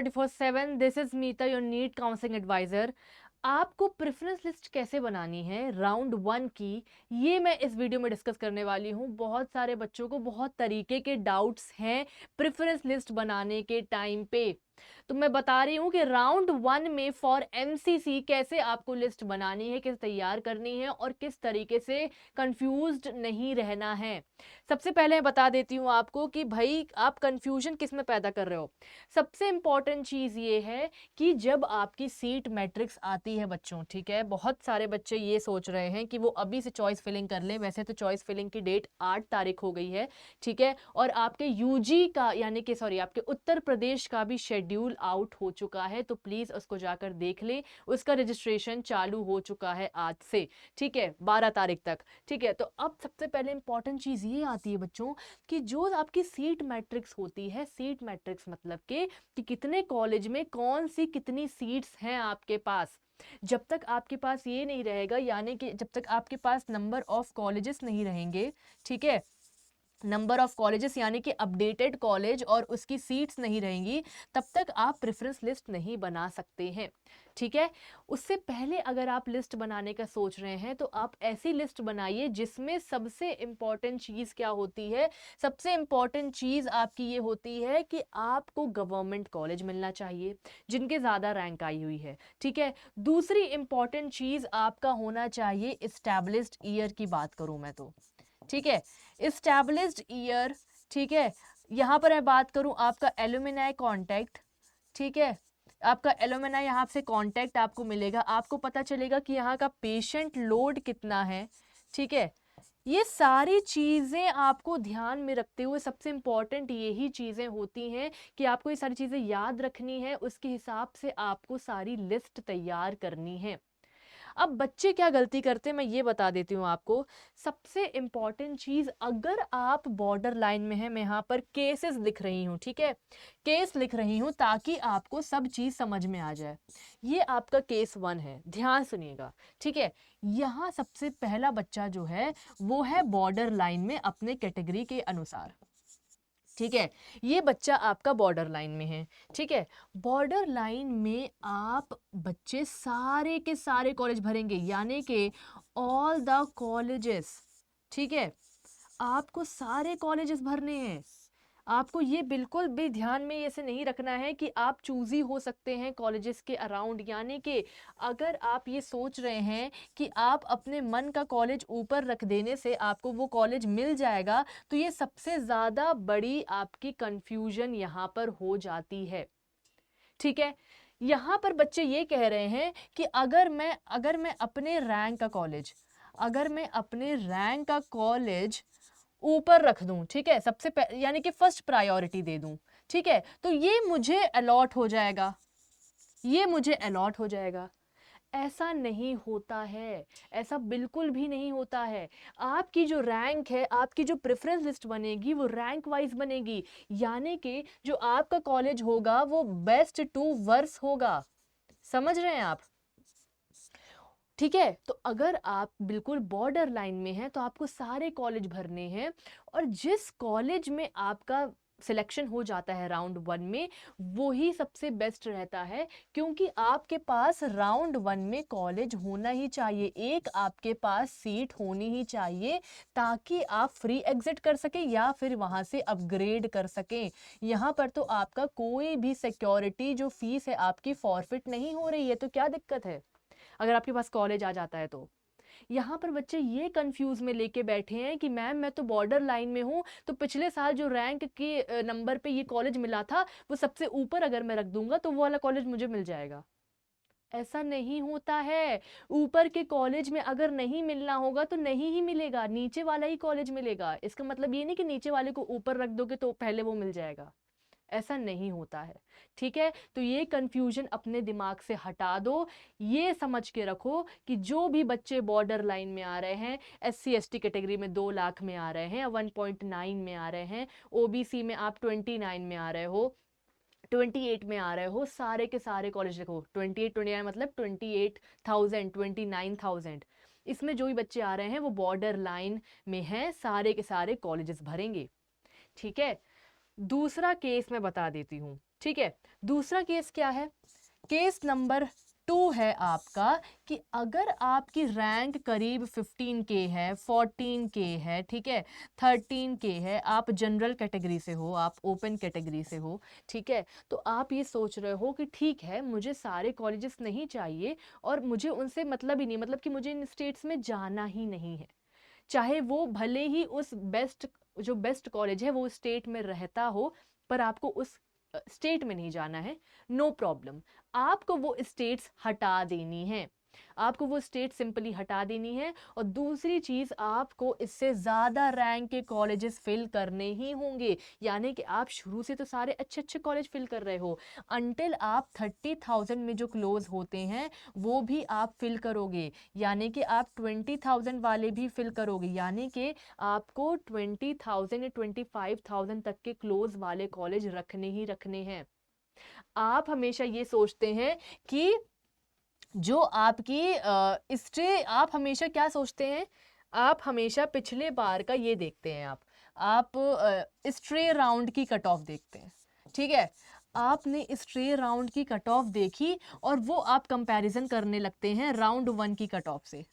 24/7 this is Meeta your NEET counselling adviser. आपको preference list कैसे बनानी है राउंड 1 की, ये मैं इस वीडियो में डिस्कस करने वाली हूँ। बहुत सारे बच्चों को बहुत तरीके के डाउट्स हैं प्रेफरेंस लिस्ट बनाने के टाइम पे, तो मैं बता रही हूँ कि राउंड 1 में फॉर एमसीसी कैसे आपको लिस्ट बनानी है, किस तैयार करनी है और किस तरीके से कंफ्यूज्ड नहीं रहना है। सबसे पहले मैं बता देती हूँ आपको कि भाई आप कंफ्यूजन किस में पैदा कर रहे हो। सबसे इंपॉर्टेंट चीज ये है कि जब आपकी सीट मैट्रिक्स आती है बच्चों, ठीक है, बहुत सारे बच्चे ये सोच रहे हैं कि वो अभी से चॉइस फिलिंग कर लें। वैसे तो चॉइस फिलिंग की डेट 8 तारीख हो गई है, ठीक है, और आपके यूजी का यानी कि सॉरी आपके उत्तर प्रदेश का भी शेड्यूल आउट हो चुका है, तो प्लीज उसको जाकर देख लें। उसका रजिस्ट्रेशन चालू हो चुका है आज से, ठीक है, 12 तारीख तक, ठीक है। तो अब सबसे पहले इंपॉर्टेंट चीज ये आती है बच्चों कि जो आपकी सीट मैट्रिक्स होती है, सीट मैट्रिक्स मतलब कि कितने कॉलेज में कौन सी कितनी सीट्स हैं आपके पास। जब तक आपके पास ये नहीं रहेगा, यानी कि जब तक आपके पास नंबर ऑफ कॉलेजेस नहीं रहेंगे, ठीक है, नंबर ऑफ कॉलेजेस यानी कि अपडेटेड कॉलेज और उसकी सीट्स नहीं रहेंगी, तब तक आप प्रेफरेंस लिस्ट नहीं बना सकते हैं, ठीक है। उससे पहले अगर आप लिस्ट बनाने का सोच रहे हैं तो आप ऐसी लिस्ट बनाइए जिसमें सबसे इंपॉर्टेंट चीज क्या होती है। सबसे इंपॉर्टेंट चीज आपकी ये होती है कि आपको गवर्नमेंट कॉलेज मिलना चाहिए जिनके ज्यादा रैंक आई हुई है, ठीक है। दूसरी इंपॉर्टेंट चीज आपका होना चाहिए एस्टैब्लिश्ड ईयर की बात करूं मैं तो, ठीक है, इस्टेब्लिश्ड ईयर, ठीक है। यहां पर मैं बात करूं आपका एलुमिनाई कांटेक्ट, ठीक है, आपका एलुमिनाई यहाँ से कांटेक्ट आपको मिलेगा, आपको पता चलेगा कि यहाँ का पेशेंट लोड कितना है, ठीक है। ये सारी चीजें आपको ध्यान में रखते हुए, सबसे इंपॉर्टेंट यही चीजें होती हैं कि आपको ये सारी चीजें याद रखनी है, उसके हिसाब से आपको सारी लिस्ट तैयार करनी है। अब बच्चे क्या गलती करते हैं मैं ये बता देती हूँ आपको। सबसे इंपॉर्टेंट चीज, अगर आप बॉर्डर लाइन में हैं, मैं यहाँ पर केसेस लिख रही हूँ, ठीक है, केस लिख रही हूँ ताकि आपको सब चीज समझ में आ जाए। ये आपका केस 1 है, ध्यान सुनिएगा, ठीक है। यहाँ सबसे पहला बच्चा जो है वो है बॉर्डर लाइन में अपने कैटेगरी के अनुसार, ठीक है। ये बच्चा आपका बॉर्डर लाइन में है, ठीक है। बॉर्डर लाइन में आप बच्चे सारे के सारे कॉलेज भरेंगे, यानी कि ऑल द कॉलेजेस, ठीक है। आपको सारे कॉलेजेस भरने हैं। आपको ये बिल्कुल भी ध्यान में ऐसे नहीं रखना है कि आप चूजी हो सकते हैं कॉलेजेस के अराउंड, यानी कि अगर आप ये सोच रहे हैं कि आप अपने मन का कॉलेज ऊपर रख देने से आपको वो कॉलेज मिल जाएगा, तो ये सबसे ज़्यादा बड़ी आपकी कंफ्यूजन यहाँ पर हो जाती है, ठीक है। यहाँ पर बच्चे ये कह रहे हैं कि अगर मैं अपने रैंक का कॉलेज, अगर मैं अपने रैंक का कॉलेज ऊपर रख दूं, ठीक है, यानी कि फर्स्ट प्रायोरिटी दे दूं, ठीक है, तो ये मुझे अलॉट हो जाएगा, ये मुझे अलॉट हो जाएगा। ऐसा नहीं होता है, ऐसा बिल्कुल भी नहीं होता है। आपकी जो रैंक है, आपकी जो प्रेफरेंस लिस्ट बनेगी वो रैंक वाइज बनेगी, यानी कि जो आपका कॉलेज होगा वो बेस्ट टू वर्स होगा। समझ रहे हैं आप, ठीक है। तो अगर आप बिल्कुल बॉर्डर लाइन में हैं तो आपको सारे कॉलेज भरने हैं, और जिस कॉलेज में आपका सिलेक्शन हो जाता है राउंड 1 में, वो ही सबसे बेस्ट रहता है, क्योंकि आपके पास राउंड 1 में कॉलेज होना ही चाहिए, एक आपके पास सीट होनी ही चाहिए, ताकि आप फ्री एग्जिट कर सकें या फिर वहां से अपग्रेड कर सकें। यहाँ पर तो आपका कोई भी सिक्योरिटी जो फीस है आपकी फॉरफिट नहीं हो रही है, तो क्या दिक्कत है अगर आपके पास कॉलेज आ जाता है तो। यहाँ पर बच्चे ये कंफ्यूज में लेके बैठे हैं कि मैम मैं तो बॉर्डर लाइन में हूँ, तो पिछले साल जो रैंक के नंबर पे ये कॉलेज मिला था वो सबसे ऊपर अगर मैं रख दूंगा तो वो वाला कॉलेज मुझे मिल जाएगा। ऐसा नहीं होता है। ऊपर के कॉलेज में अगर नहीं मिलना होगा तो नहीं ही मिलेगा, नीचे वाला ही कॉलेज मिलेगा। इसका मतलब ये नहीं कि नीचे वाले को ऊपर रख दोगे तो पहले वो मिल जाएगा, ऐसा नहीं होता है, ठीक है। तो ये कंफ्यूजन अपने दिमाग से हटा दो। ये समझ के रखो कि जो भी बच्चे बॉर्डर लाइन में आ रहे हैं, SC ST कैटेगरी में 2 लाख में आ रहे हैं, 1.9 में आ रहे हैं, OBC में आप 29 में आ रहे हो, 28 में आ रहे हो, सारे के सारे कॉलेज देखो, 28 मतलब 28,000, 29,000, इसमें जो भी बच्चे आ रहे हैं वो बॉर्डर लाइन में हैं, सारे के सारे कॉलेजेस भरेंगे, ठीक है। दूसरा केस मैं बता देती हूँ, ठीक है। दूसरा केस क्या है? केस नंबर 2 है आपका कि अगर आपकी रैंक करीब 15K है, 14K है, ठीक है, 13K है, आप जनरल कैटेगरी से हो, आप ओपन कैटेगरी से हो, ठीक है, तो आप ये सोच रहे हो कि ठीक है, मुझे सारे कॉलेजेस नहीं चाहिए और मुझे उनसे मतलब ही नहीं, मतलब कि मुझे इन स्टेट्स में जाना ही नहीं है, चाहे वो भले ही उस जो बेस्ट कॉलेज है वो स्टेट में रहता हो, पर आपको उस स्टेट में नहीं जाना है। नो प्रॉब्लम, आपको वो स्टेट्स हटा देनी है, आपको वो स्टेट सिंपली हटा देनी है। और दूसरी चीज, आपको इससे ज्यादा रैंक के कॉलेजेस फिल करने ही होंगे, यानी कि आप शुरू से तो सारे अच्छे अच्छे कॉलेज फिल कर रहे हो, अंटिल आप 30,000 में जो क्लोज होते हैं वो भी आप फिल करोगे, यानी कि आप 20,000 वाले भी फिल करोगे, यानी कि आपको 20,000 या 25,000 तक के क्लोज वाले कॉलेज रखने ही रखने हैं। आप हमेशा ये सोचते हैं कि जो आपकी स्ट्रे, आप हमेशा क्या सोचते हैं, आप हमेशा पिछले बार का ये देखते हैं, आप स्ट्रे राउंड की कट ऑफ देखते हैं, ठीक है, आपने स्ट्रे राउंड की कट ऑफ देखी और वो आप कंपैरिजन करने लगते हैं राउंड 1 की कट ऑफ से।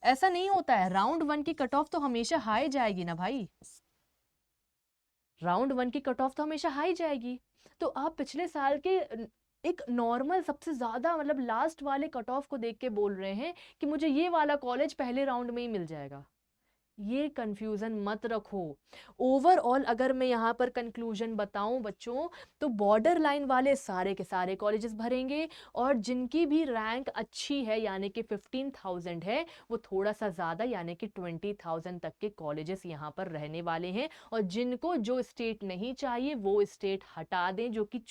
ऐसा नहीं होता है, राउंड 1 की कट ऑफ तो हमेशा हाई जाएगी ना भाई, राउंड 1 की कट ऑफ तो हमेशा हाई जाएगी। तो आप पिछले साल के एक नॉर्मल सबसे ज्यादा मतलब लास्ट वाले कट ऑफ को देख के बोल रहे हैं कि मुझे ये वाला कॉलेज पहले राउंड में ही मिल जाएगा। ये कंफ्यूजन मत रखो। ओवरऑल अगर मैं यहाँ पर कंक्लूजन बताऊं बच्चों, तो बॉर्डर लाइन वाले सारे के सारे कॉलेजेस भरेंगे, और जिनकी भी रैंक अच्छी है यानी कि 15,000 है, वो थोड़ा सा ज़्यादा यानी कि 20,000 तक के कॉलेजेस यहाँ पर रहने वाले हैं। और जिनको जो स्टेट नहीं चाहिए वो स्टेट हटा दें, जो कि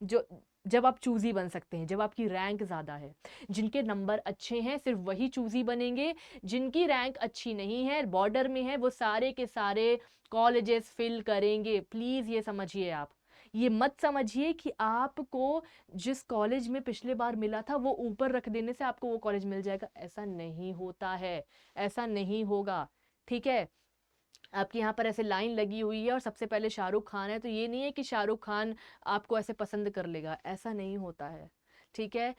जो जब आप चूजी बन सकते हैं, जब आपकी रैंक ज़्यादा है, जिनके नंबर अच्छे हैं सिर्फ वही चूजी बनेंगे, जिनकी रैंक अच्छी नहीं है, बॉर्डर में है, वो सारे के सारे कॉलेजेस फिल करेंगे। प्लीज ये समझिए, आप ये मत समझिए कि आपको जिस कॉलेज में पिछले बार मिला था वो ऊपर रख देने से आपको वो कॉलेज मिल जाएगा, ऐसा नहीं होता है, ऐसा नहीं होगा, ठीक है। आपके यहाँ पर ऐसे लाइन लगी हुई है और सबसे पहले शाहरुख खान है, तो ये नहीं है कि शाहरुख खान आपको ऐसे पसंद कर लेगा, ऐसा नहीं होता है, ठीक है।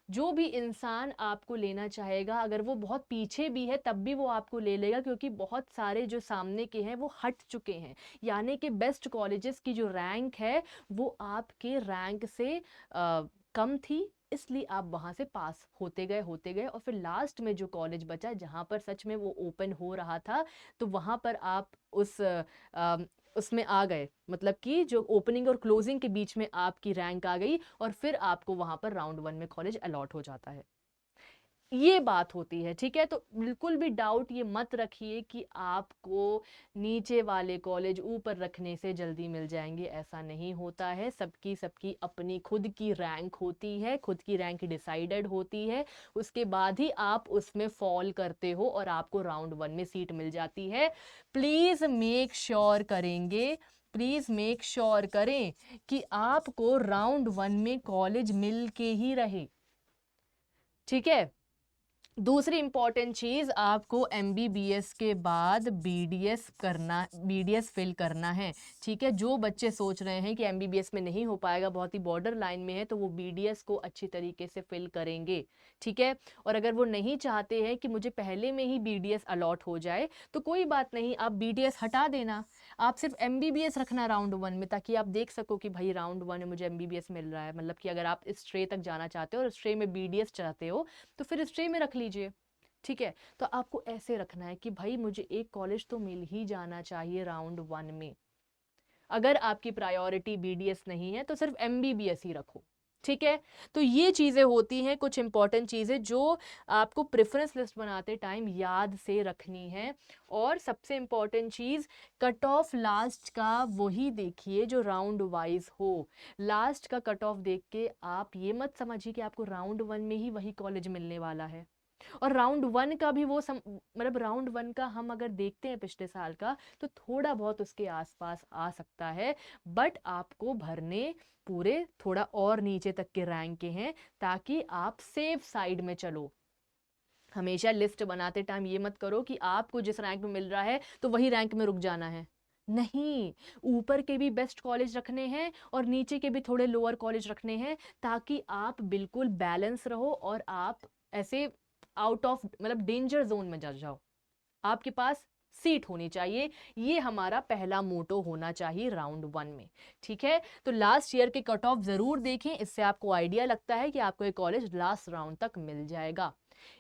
जो भी इंसान आपको लेना चाहेगा, अगर वो बहुत पीछे भी है तब भी वो आपको ले लेगा, क्योंकि बहुत सारे जो सामने के हैं वो हट चुके हैं, यानी कि बेस्ट कॉलेजेस की जो रैंक है वो आपके रैंक से कम थी, इसलिए आप वहां से पास होते गए और फिर लास्ट में जो कॉलेज बचा जहां पर सच में वो ओपन हो रहा था, तो वहां पर आप उसमें आ गए, मतलब कि जो ओपनिंग और क्लोजिंग के बीच में आपकी रैंक आ गई और फिर आपको वहां पर राउंड 1 में कॉलेज अलॉट हो जाता है। ये बात होती है, ठीक है। तो बिल्कुल भी डाउट ये मत रखिए कि आपको नीचे वाले कॉलेज ऊपर रखने से जल्दी मिल जाएंगे, ऐसा नहीं होता है। सबकी सबकी अपनी खुद की रैंक होती है, खुद की रैंक डिसाइडेड होती है, उसके बाद ही आप उसमें फॉल करते हो और आपको राउंड 1 में सीट मिल जाती है। प्लीज मेक श्योर करेंगे, प्लीज मेक श्योर करें कि आपको राउंड 1 में कॉलेज मिल के ही रहे, ठीक है। दूसरी इंपॉर्टेंट चीज, आपको एमबीबीएस के बाद बीडीएस फिल करना है, ठीक है। जो बच्चे सोच रहे हैं कि एमबीबीएस में नहीं हो पाएगा, बहुत ही बॉर्डर लाइन में है, तो वो बीडीएस को अच्छी तरीके से फिल करेंगे, ठीक है। और अगर वो नहीं चाहते हैं कि मुझे पहले में ही बीडीएस अलॉट हो जाए, तो कोई बात नहीं, आप बीडीएस हटा देना, आप सिर्फ एमबीबीएस रखना राउंड 1 में, ताकि आप देख सको कि भाई राउंड 1 में मुझे एमबीबीएस मिल रहा है, मतलब कि अगर आप स्ट्रे तक जाना चाहते हो और स्ट्रे में बीडीएस चाहते हो तो फिर स्ट्रे में रख लीजिए, ठीक है। तो आपको ऐसे रखना है कि भाई मुझे एक कॉलेज तो मिल ही जाना चाहिए राउंड 1 में। अगर आपकी प्रायोरिटी बीडीएस नहीं है तो सिर्फ एमबीबीएस ही रखो, ठीक है। तो ये चीजें होती हैं, कुछ इंपॉर्टेंट चीजें जो आपको प्रेफरेंस लिस्ट बनाते टाइम याद से रखनी है। और सबसे इंपॉर्टेंट चीज, कट ऑफ लास्ट का वही देखिए जो राउंड वाइज हो। लास्ट का कट ऑफ देख के आप ये मत समझिए कि आपको राउंड 1 में ही वही कॉलेज मिलने वाला है। और राउंड 1 का भी मतलब राउंड 1 का हम अगर देखते हैं पिछले साल का, तो थोड़ा बहुत उसके आसपास आ सकता है, बट आपको भरने पूरे थोड़ा और नीचे तक के रैंक के हैं, ताकि आप सेफ साइड में चलो। हमेशा लिस्ट बनाते टाइम ये मत करो कि आपको जिस रैंक में मिल रहा है तो वही रैंक में रुक जाना है, नहीं, ऊपर के भी बेस्ट कॉलेज रखने हैं और नीचे के भी थोड़े लोअर कॉलेज रखने हैं, ताकि आप बिल्कुल बैलेंस रहो और आप ऐसे आउट ऑफ मतलब डेंजर जोन में जा जाओ। आपके पास सीट होनी चाहिए, ये हमारा पहला मोटो होना चाहिए राउंड 1 में। ठीक है, तो लास्ट ईयर के कट ऑफ जरूर देखें, इससे आपको आइडिया लगता है कि आपको ये कॉलेज लास्ट राउंड तक मिल जाएगा।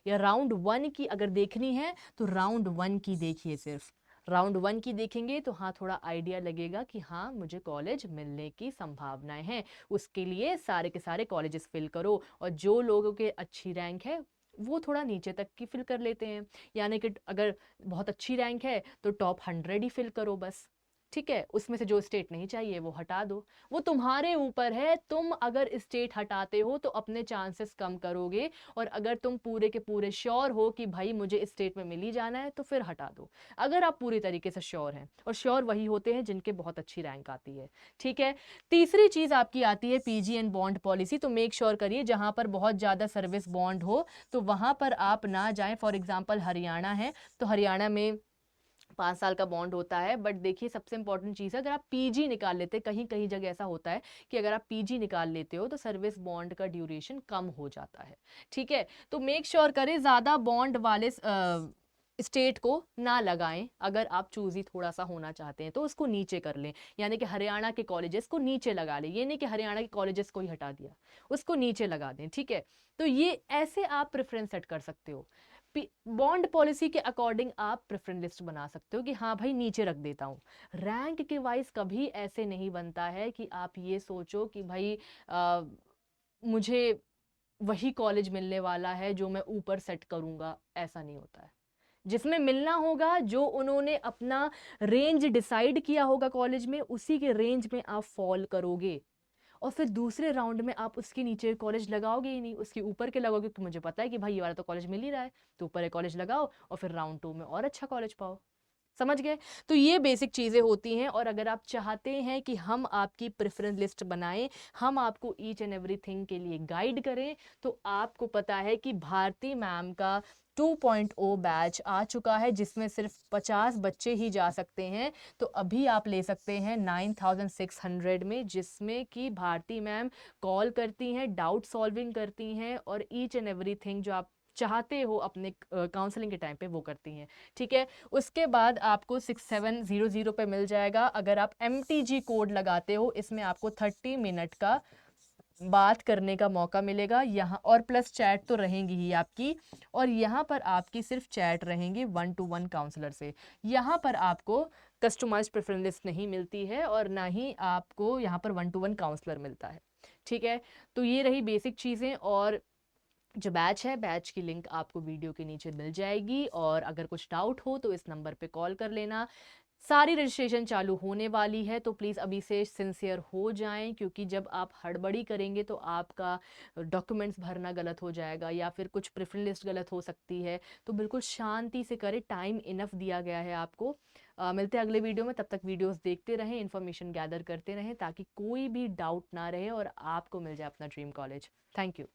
या राउंड 1 की अगर देखनी है तो राउंड 1 की देखिए, सिर्फ राउंड 1 की देखेंगे तो हाँ थोड़ा आइडिया लगेगा कि हाँ मुझे कॉलेज मिलने की संभावनाएं हैं। उसके लिए सारे के सारे कॉलेजेस फिल करो, और जो लोगों के अच्छी रैंक है वो थोड़ा नीचे तक की फिल कर लेते हैं। यानी कि अगर बहुत अच्छी रैंक है तो टॉप 100 ही फिल करो बस। ठीक है, उसमें से जो स्टेट नहीं चाहिए वो हटा दो। वो तुम्हारे ऊपर है, तुम अगर स्टेट हटाते हो तो अपने चांसेस कम करोगे, और अगर तुम पूरे के पूरे श्योर हो कि भाई मुझे इस स्टेट में मिल ही जाना है तो फिर हटा दो, अगर आप पूरी तरीके से श्योर हैं। और श्योर वही होते हैं जिनके बहुत अच्छी रैंक आती है। ठीक है, तीसरी चीज आपकी आती है पीजी एंड बॉन्ड पॉलिसी। तो मेक श्योर करिए जहां पर बहुत ज्यादा सर्विस बॉन्ड हो तो वहां पर आप ना जाएं। फॉर एग्जाम्पल हरियाणा है, तो हरियाणा में 5 साल का बॉन्ड होता है। बट देखिए सबसे इंपॉर्टेंट चीज़ है, अगर आप पीजी निकाल लेते, कहीं कहीं जगह ऐसा होता है कि अगर आप पीजी निकाल लेते हो तो सर्विस बॉन्ड का ड्यूरेशन कम हो जाता है। ठीक है, तो मेक श्योर करें ज़्यादा बॉन्ड वाले स्टेट को ना लगाएं। अगर आप चूजी थोड़ा सा होना चाहते हैं तो उसको नीचे कर लें, यानी कि हरियाणा के कॉलेजेस को नीचे लगा लें। ये नहीं कि हरियाणा के कॉलेजेस को ही हटा दिया, उसको नीचे लगा दें। ठीक है, तो ये ऐसे आप प्रेफरेंस सेट कर सकते हो। बॉन्ड पॉलिसी के अकॉर्डिंग आप प्रेफरेंस लिस्ट बना सकते हो कि हाँ भाई नीचे रख देता हूँ। रैंक के वाइज कभी ऐसे नहीं बनता है कि आप ये सोचो कि भाई आ, मुझे वही कॉलेज मिलने वाला है जो मैं ऊपर सेट करूंगा, ऐसा नहीं होता है। जिसमें मिलना होगा, जो उन्होंने अपना रेंज डिसाइड किया होगा कॉलेज में, उसी के रेंज में आप फॉल करोगे। और फिर दूसरे राउंड में आप उसके नीचे कॉलेज लगाओगे ही नहीं, उसके ऊपर के लगाओगे, क्योंकि मुझे पता है कि भाई ये वाला तो कॉलेज मिल ही रहा है, तो ऊपर एक कॉलेज लगाओ और फिर राउंड 2 में और अच्छा कॉलेज पाओ। समझ गए? तो ये बेसिक चीज़ें होती हैं। और अगर आप चाहते हैं कि हम आपकी प्रेफरेंस लिस्ट बनाएं, हम आपको ईच एंड एवरीथिंग के लिए गाइड करें, तो आपको पता है कि भारती मैम का 2.0 बैच आ चुका है, जिसमें सिर्फ 50 बच्चे ही जा सकते हैं। तो अभी आप ले सकते हैं 9600 में, जिसमें कि भारती मैम कॉल करती हैं, डाउट सॉल्विंग करती हैं, और ईच एंड एवरीथिंग जो आप चाहते हो अपने काउंसलिंग के टाइम पे वो करती हैं। ठीक है, उसके बाद आपको 6700 पे मिल जाएगा। अगर आप MTG कोड लगाते हो, इसमें आपको 30 मिनट का बात करने का मौका मिलेगा यहाँ, और प्लस चैट तो रहेंगी ही आपकी। और यहाँ पर आपकी सिर्फ चैट रहेंगी 1-to-1 काउंसलर से। यहाँ पर आपको कस्टमाइज्ड प्रेफरेंस लिस्ट नहीं मिलती है, और ना ही आपको यहाँ पर 1-to-1 काउंसलर मिलता है। ठीक है, तो ये रही बेसिक चीज़ें। और जो बैच है, बैच की लिंक आपको वीडियो के नीचे मिल जाएगी, और अगर कुछ डाउट हो तो इस नंबर पे कॉल कर लेना। सारी रजिस्ट्रेशन चालू होने वाली है, तो प्लीज़ अभी से सिंसियर हो जाएं, क्योंकि जब आप हड़बड़ी करेंगे तो आपका डॉक्यूमेंट्स भरना गलत हो जाएगा, या फिर कुछ प्रेफरेंस लिस्ट गलत हो सकती है। तो बिल्कुल शांति से करें, टाइम इनफ दिया गया है आपको। मिलते हैं अगले वीडियो में, तब तक वीडियोस देखते रहें, इन्फॉर्मेशन गैदर करते रहें, ताकि कोई भी डाउट ना रहे और आपको मिल जाए अपना ड्रीम कॉलेज। Thank you.